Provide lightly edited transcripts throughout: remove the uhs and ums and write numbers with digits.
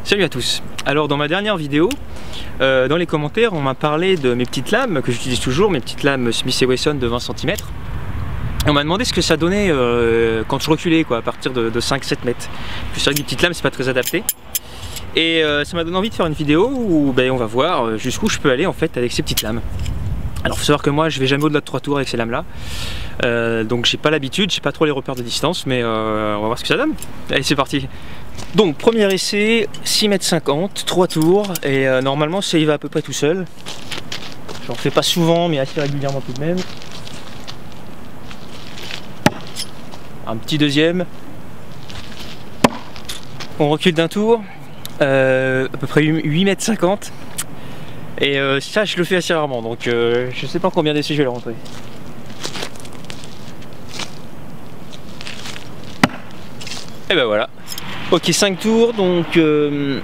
Salut à tous. Alors dans ma dernière vidéo, dans les commentaires on m'a parlé de mes petites lames que j'utilise toujours, mes petites lames Smith & Wesson de 20 cm. Et on m'a demandé ce que ça donnait quand je reculais quoi, à partir de 5-7 mètres. Je sais que des petites lames c'est pas très adapté. Et ça m'a donné envie de faire une vidéo où on va voir jusqu'où je peux aller en fait avec ces petites lames. Alors faut savoir que moi je vais jamais au-delà de 3 tours avec ces lames là, donc j'ai pas l'habitude, j'ai pas trop les repères de distance, mais on va voir ce que ça donne. Allez c'est parti. Donc premier essai, 6,50 m, 3 tours, et normalement ça y va à peu près tout seul. J'en fais pas souvent mais assez régulièrement tout de même. Un petit deuxième. On recule d'un tour, à peu près 8,50 m. Et ça je le fais assez rarement, donc je sais pas combien d'essais je vais le rentrer. Et ben voilà. Ok, 5 tours, donc 9,50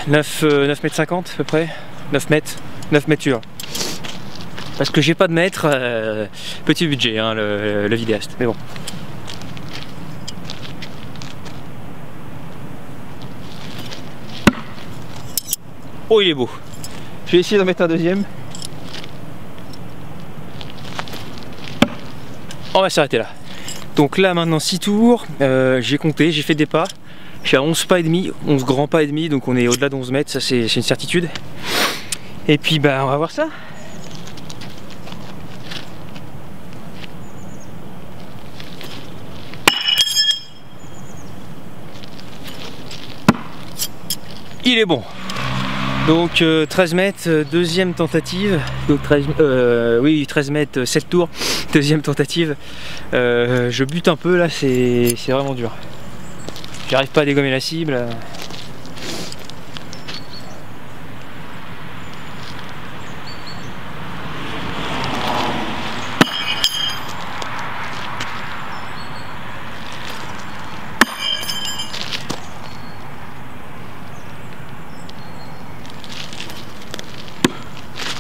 m à peu près. 9 mètres sûr. Parce que j'ai pas de mètre, petit budget hein, le vidéaste, mais bon. Oh il est beau. Je vais essayer d'en mettre un deuxième. On va s'arrêter là. Donc là maintenant 6 tours, j'ai compté, j'ai fait des pas. Je suis à 11 pas et demi, 11 grands pas et demi, donc on est au-delà d'11 mètres, ça c'est une certitude. Et puis on va voir ça. Il est bon. Donc 13 mètres, deuxième tentative, donc 13 mètres, 7 tours, deuxième tentative. Je bute un peu là, c'est vraiment dur. J'arrive pas à dégommer la cible.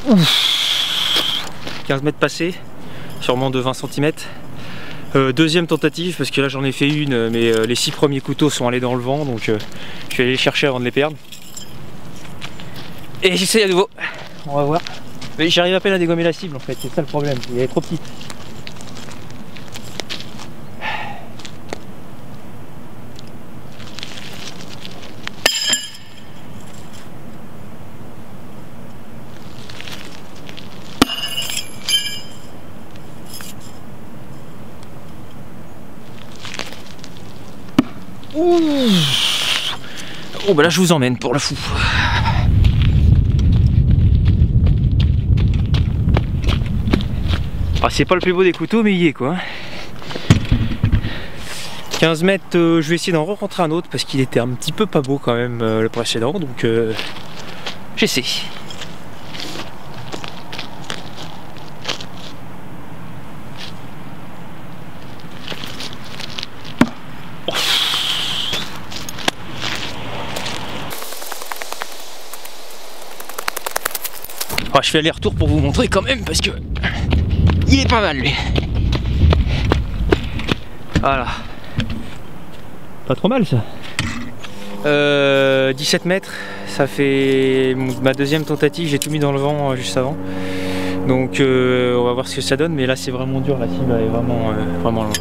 Ouf. 15 mètres passés, sûrement de 20 cm. Deuxième tentative, parce que là j'en ai fait une, mais les 6 premiers couteaux sont allés dans le vent, donc je vais aller les chercher avant de les perdre. Et j'essaye à nouveau, on va voir. Mais j'arrive à peine à dégommer la cible en fait, c'est ça le problème, elle est trop petite. Ouh. Oh bah là je vous emmène pour le fou. Ah, c'est pas le plus beau des couteaux mais il y est quoi. 15 mètres, je vais essayer d'en re-rentrer un autre parce qu'il était un petit peu pas beau quand même le précédent, donc j'essaie. Oh, je fais aller-retour pour vous montrer quand même parce que il est pas mal lui. Voilà. Pas trop mal ça. 17 mètres, ça fait ma deuxième tentative, j'ai tout mis dans le vent juste avant. Donc on va voir ce que ça donne, mais là c'est vraiment dur, la cible est vraiment loin.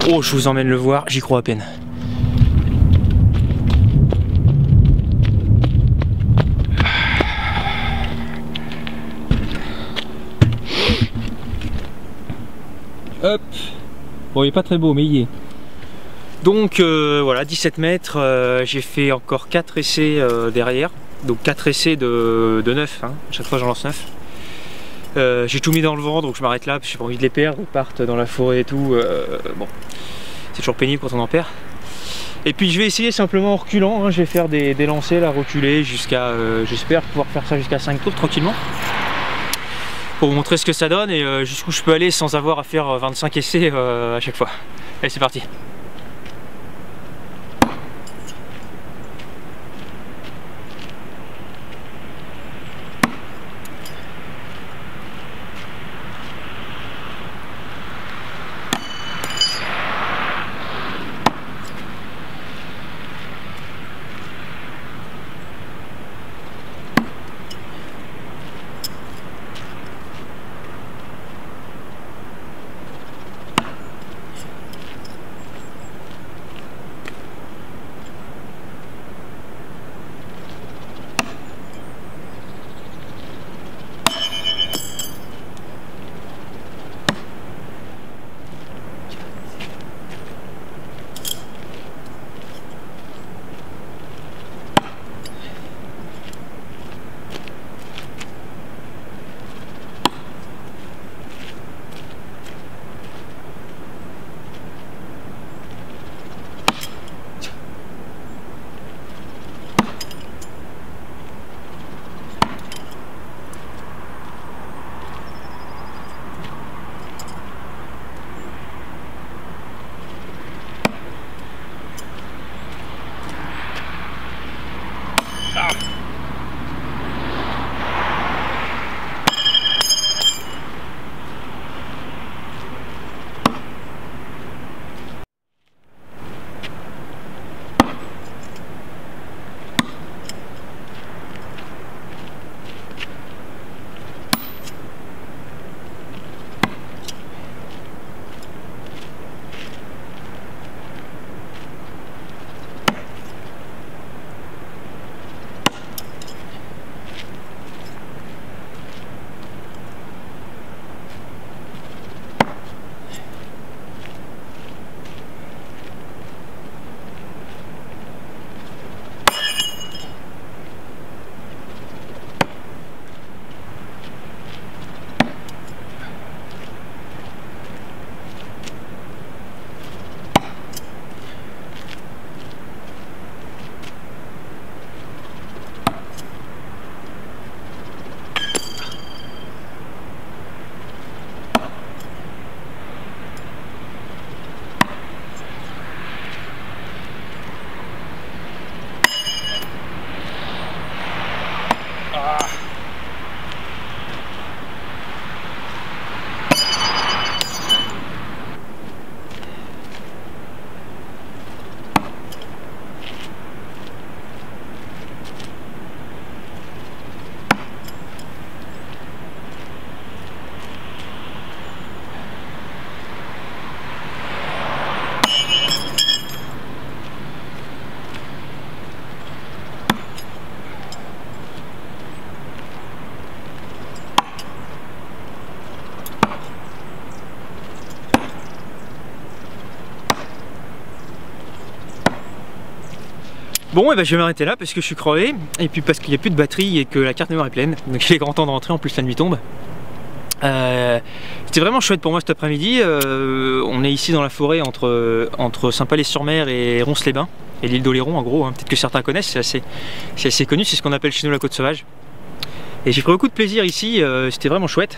Oh, je vous emmène le voir, j'y crois à peine. Hop. Bon, il est pas très beau, mais il y est. Donc voilà, 17 mètres, j'ai fait encore 4 essais derrière. Donc 4 essais de 9, hein. Chaque fois j'en lance 9. J'ai tout mis dans le vent, donc je m'arrête là, parce que j'ai pas envie de les perdre, ils partent dans la forêt et tout. Bon, c'est toujours pénible quand on en perd. Et puis je vais essayer simplement en reculant, hein, je vais faire des lancers là, reculer jusqu'à, j'espère pouvoir faire ça jusqu'à 5 tours tranquillement. Pour vous montrer ce que ça donne et jusqu'où je peux aller sans avoir à faire 25 essais à chaque fois. Allez, c'est parti. Ah. Bon, et ben je vais m'arrêter là parce que je suis crevé et puis parce qu'il n'y a plus de batterie et que la carte mémoire est pleine. Donc il est grand temps de rentrer, en plus la nuit tombe. C'était vraiment chouette pour moi cet après-midi. On est ici dans la forêt entre Saint-Palais-sur-Mer et Ronces-les-Bains et l'île d'Oléron en gros, hein. Peut-être que certains connaissent, c'est assez connu, c'est ce qu'on appelle chez nous la côte sauvage. Et j'ai pris beaucoup de plaisir ici, c'était vraiment chouette.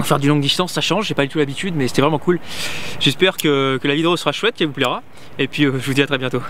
Faire du longue distance ça change, j'ai pas du tout l'habitude mais c'était vraiment cool. J'espère que la vidéo sera chouette, qu'elle vous plaira. Et puis je vous dis à très bientôt.